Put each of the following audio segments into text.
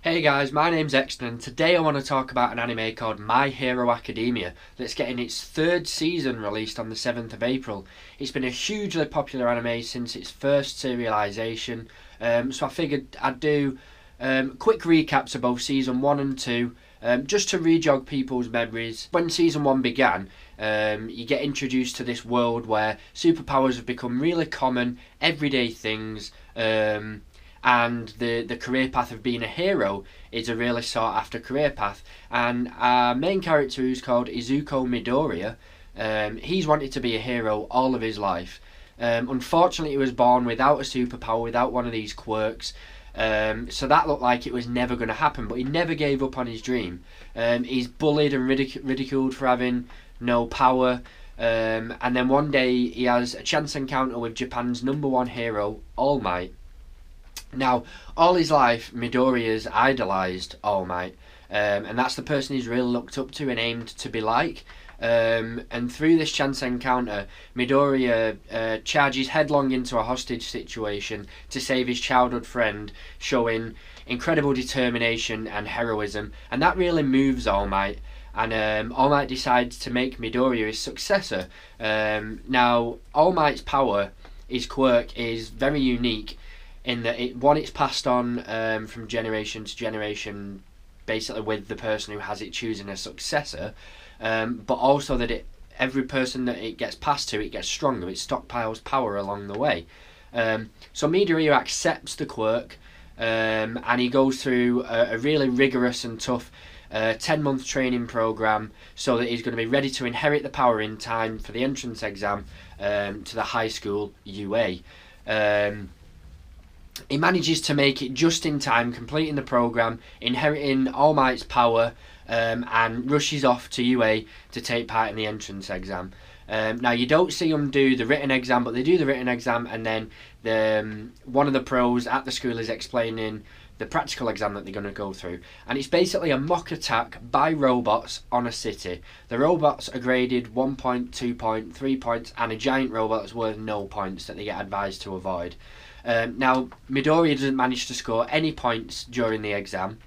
Hey guys, my name's Exton and today I want to talk about an anime called My Hero Academia that's getting its third season released on the 7th of April. It's been a hugely popular anime since its first serialisation, so I figured I'd do quick recaps of both season 1 and 2, just to re-jog people's memories. When season 1 began, you get introduced to this world where superpowers have become really common, everyday things, and the career path of being a hero is a really sought after career path. And our main character, who's called Izuku Midoriya, he's wanted to be a hero all of his life. Unfortunately, he was born without a superpower, without one of these quirks. So that looked like it was never going to happen, but he never gave up on his dream. He's bullied and ridiculed for having no power. And then one day he has a chance encounter with Japan's #1 hero, All Might. Now, all his life, Midoriya's idolised All Might, and that's the person he's really looked up to and aimed to be like. And through this chance encounter, Midoriya charges headlong into a hostage situation to save his childhood friend, showing incredible determination and heroism, and that really moves All Might. And All Might decides to make Midoriya his successor. Now, All Might's power, his quirk, is very unique in that it's passed on from generation to generation, basically with the person who has it choosing a successor, but also that every person that it gets passed to, it gets stronger, it stockpiles power along the way. So Midoriya accepts the quirk, and he goes through a really rigorous and tough 10-month training program so that he's going to be ready to inherit the power in time for the entrance exam to the high school UA. He manages to make it just in time, completing the programme, inheriting All Might's power, and rushes off to UA to take part in the entrance exam. Now, you don't see them do the written exam, but they do the written exam, and then one of the pros at the school is explaining the practical exam that they're going to go through. And it's basically a mock attack by robots on a city. The robots are graded 1 point, 2 point, 3 points, and a giant robot that's worth no points that they get advised to avoid. Now, Midoriya doesn't manage to score any points during the exam,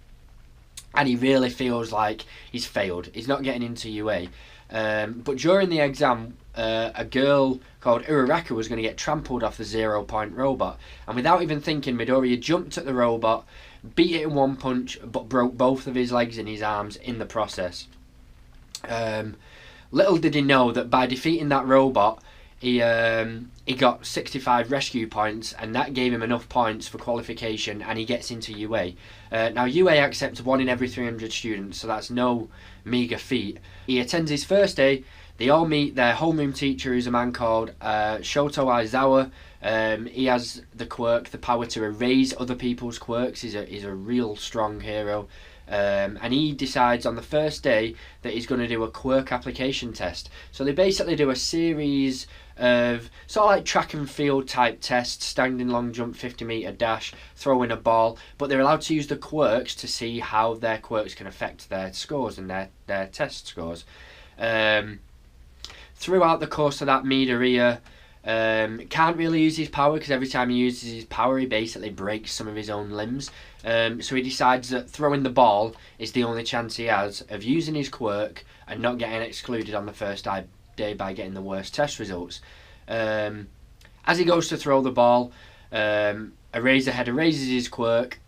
and he really feels like he's failed. He's not getting into UA. But during the exam, a girl called Uraraka was going to get trampled off the 0 point robot, and without even thinking, Midoriya jumped at the robot, beat it in one punch, but broke both of his legs and his arms in the process. Little did he know that by defeating that robot, he got 65 rescue points, and that gave him enough points for qualification, and he gets into UA. Now, UA accepts 1 in every 300 students, so that's no meagre feat. He attends his first day. They all meet their homeroom teacher, who's a man called Shoto Aizawa. He has the quirk, the power to erase other people's quirks. He's a real strong hero. And he decides on the first day that he's going to do a quirk application test. So they basically do a series of sort of like track and field type tests, standing long jump, 50-metre dash, throwing a ball, but they're allowed to use the quirks to see how their quirks can affect their scores and their test scores. Throughout the course of that, Midoriya can't really use his power, because every time he uses his power he basically breaks some of his own limbs. So he decides that throwing the ball is the only chance he has of using his quirk and not getting excluded on the first day by getting the worst test results. As he goes to throw the ball, Eraserhead erases his quirk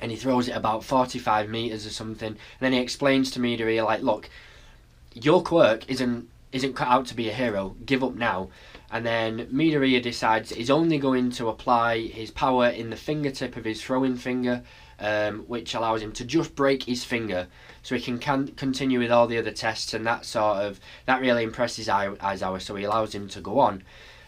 and he throws it about 45 metres or something, and then he explains to Midoriya, like, look, your quirk isn't cut out to be a hero, give up now. And then Midoriya decides he's only going to apply his power in the fingertip of his throwing finger, which allows him to just break his finger, so he can continue with all the other tests, and that really impresses Aizawa, so he allows him to go on.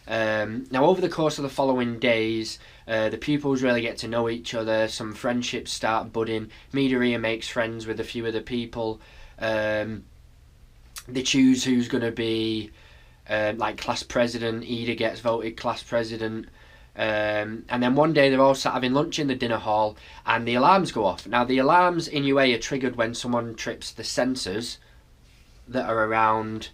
Now, over the course of the following days, the pupils really get to know each other, some friendships start budding, Midoriya makes friends with a few of the people, they choose who's going to be like class president. Ida gets voted class president, and then one day they're all sat having lunch in the dinner hall and the alarms go off. Now, the alarms in UA are triggered when someone trips the sensors that are around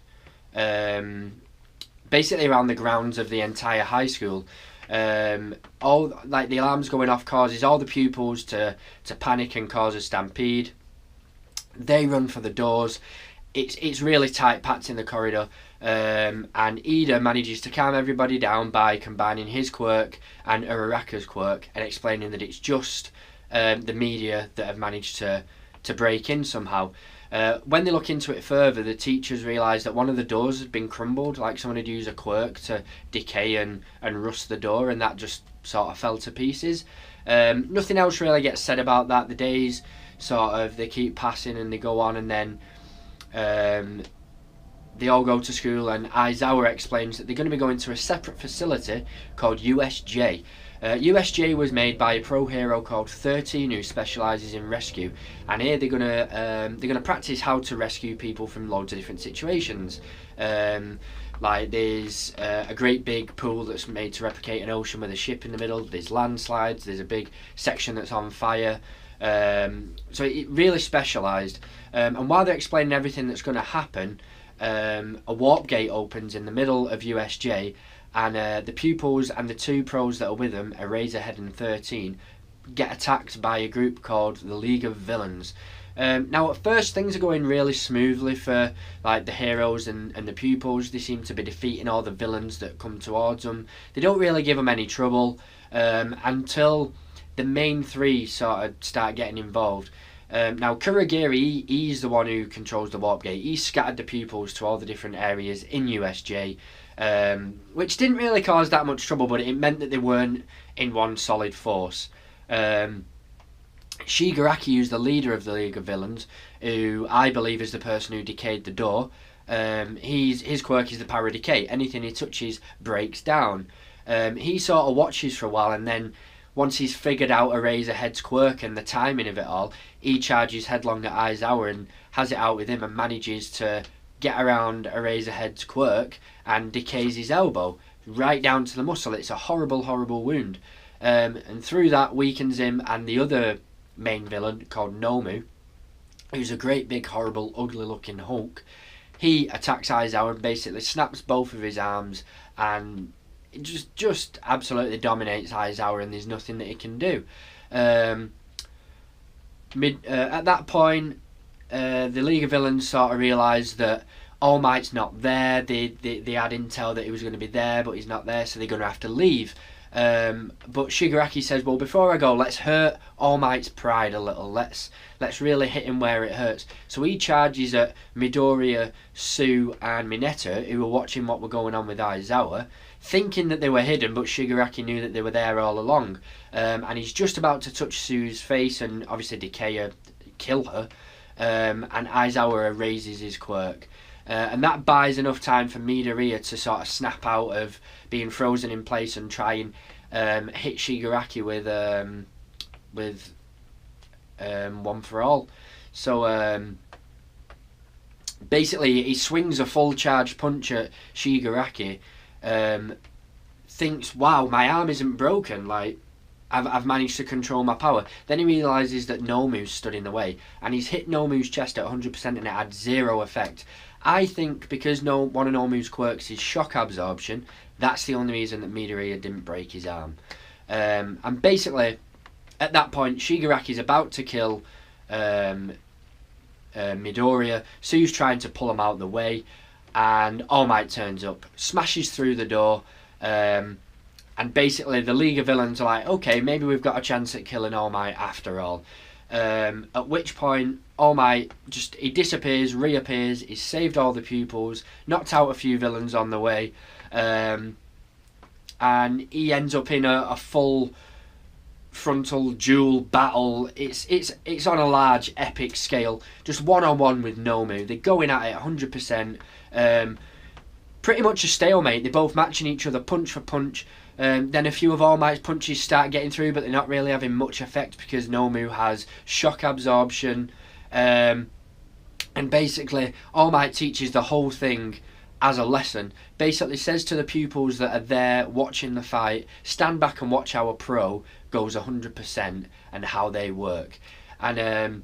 basically around the grounds of the entire high school. All like the alarms going off causes all the pupils to panic and cause a stampede. They run for the doors. It's really tight packed in the corridor, and Ida manages to calm everybody down by combining his quirk and Uraraka's quirk and explaining that it's just the media that have managed to break in somehow. When they look into it further, the teachers realise that one of the doors has been crumbled, like someone had used a quirk to decay and rust the door, and that just sort of fell to pieces. Nothing else really gets said about that. The days sort of, they keep passing and they go on, and then they all go to school, and Aizawa explains that they're going to be going to a separate facility called USJ. USJ was made by a pro hero called 13 who specialises in rescue, and here they're gonna practice how to rescue people from loads of different situations. Like there's a great big pool that's made to replicate an ocean with a ship in the middle. There's landslides. There's a big section that's on fire. So it really specialised. And while they're explaining everything that's going to happen, a warp gate opens in the middle of USJ. And the pupils and the two pros that are with them, Eraserhead and 13, get attacked by a group called the League of Villains. Now at first things are going really smoothly for like the heroes and the pupils. They seem to be defeating all the villains that come towards them. They don't really give them any trouble until the main three sort of start getting involved. Now Kurogiri, he's the one who controls the warp gate. He scattered the pupils to all the different areas in USJ. Which didn't really cause that much trouble, but it meant that they weren't in one solid force. Shigaraki, who's the leader of the League of Villains, who I believe is the person who decayed the door, his quirk is the power of decay. Anything he touches breaks down. He sort of watches for a while, and then once he's figured out Eraserhead's quirk and the timing of it all, he charges headlong at Aizawa and has it out with him and manages to get around Eraserhead's quirk and decays his elbow right down to the muscle. It's a horrible, horrible wound. And through that weakens him and the other main villain called Nomu, who's a great big, horrible, ugly looking Hulk. He attacks Aizawa and basically snaps both of his arms, and it just absolutely dominates Aizawa, and there's nothing that he can do. At that point, the League of Villains sort of realise that All Might's not there. They had intel that he was going to be there, but he's not there, so they're going to have to leave. But Shigaraki says, well, before I go, let's hurt All Might's pride a little. Let's really hit him where it hurts. So he charges at Midoriya, Sue and Mineta, who were watching what were going on with Aizawa, thinking that they were hidden, but Shigaraki knew that they were there all along. And he's just about to touch Sue's face and obviously decay her, kill her. And Aizawa raises his quirk. And that buys enough time for Midoriya to sort of snap out of being frozen in place and try and hit Shigaraki with One for All. So basically he swings a full charge punch at Shigaraki, thinks, wow, my arm isn't broken, like I've managed to control my power. Then he realises that Nomu's stood in the way, and he's hit Nomu's chest at 100% and it had zero effect. I think because one of Nomu's quirks is shock absorption, that's the only reason that Midoriya didn't break his arm. And basically, at that point, Shigaraki's about to kill Midoriya. Sue's trying to pull him out of the way, and All Might turns up, smashes through the door, and basically the League of Villains are like, okay, maybe we've got a chance at killing All Might after all. At which point All Might he disappears, reappears, he's saved all the pupils, knocked out a few villains on the way, and he ends up in a full frontal duel battle. It's on a large epic scale, just one-on-one with Nomu. They're going at it 100%, pretty much a stalemate. They're both matching each other punch for punch. Then a few of All Might's punches start getting through, but they're not really having much effect because Nomu has shock absorption. And basically, All Might teaches the whole thing as a lesson. Basically says to the pupils that are there watching the fight, stand back and watch how a pro goes 100% and how they work. And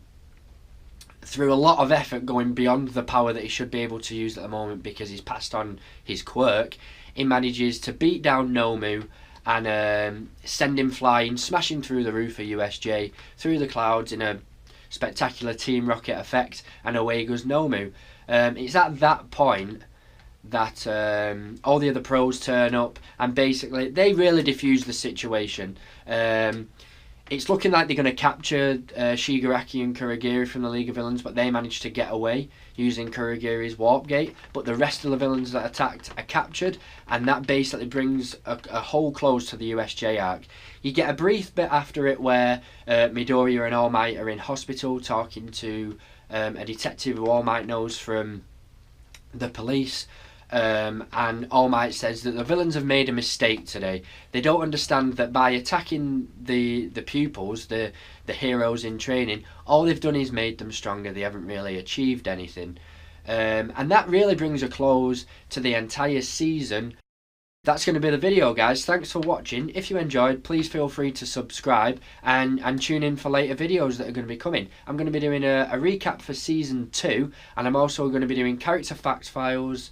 through a lot of effort going beyond the power that he should be able to use at the moment because he's passed on his quirk, he manages to beat down Nomu and send him flying, smashing through the roof of USJ, through the clouds in a spectacular Team Rocket effect, and away goes Nomu. It's at that point that all the other pros turn up, and basically they really defuse the situation. It's looking like they're going to capture Shigaraki and Kurogiri from the League of Villains, but they managed to get away using Kurogiri's Warp Gate. But the rest of the villains that attacked are captured, and that basically brings a whole close to the USJ arc. You get a brief bit after it where Midoriya and All Might are in hospital talking to a detective who All Might knows from the police. And All Might says that the villains have made a mistake today. They don't understand that by attacking the pupils, the heroes in training, all they've done is made them stronger. They haven't really achieved anything. And that really brings a close to the entire season. That's going to be the video, guys. Thanks for watching. If you enjoyed, please feel free to subscribe and tune in for later videos that are going to be coming. I'm going to be doing a recap for Season 2, and I'm also going to be doing character facts files,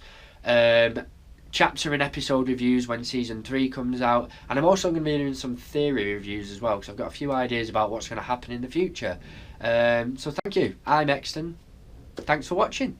chapter and episode reviews when Season 3 comes out, and I'm also going to be doing some theory reviews as well, because I've got a few ideas about what's going to happen in the future. So thank you. I'm Exton. Thanks for watching.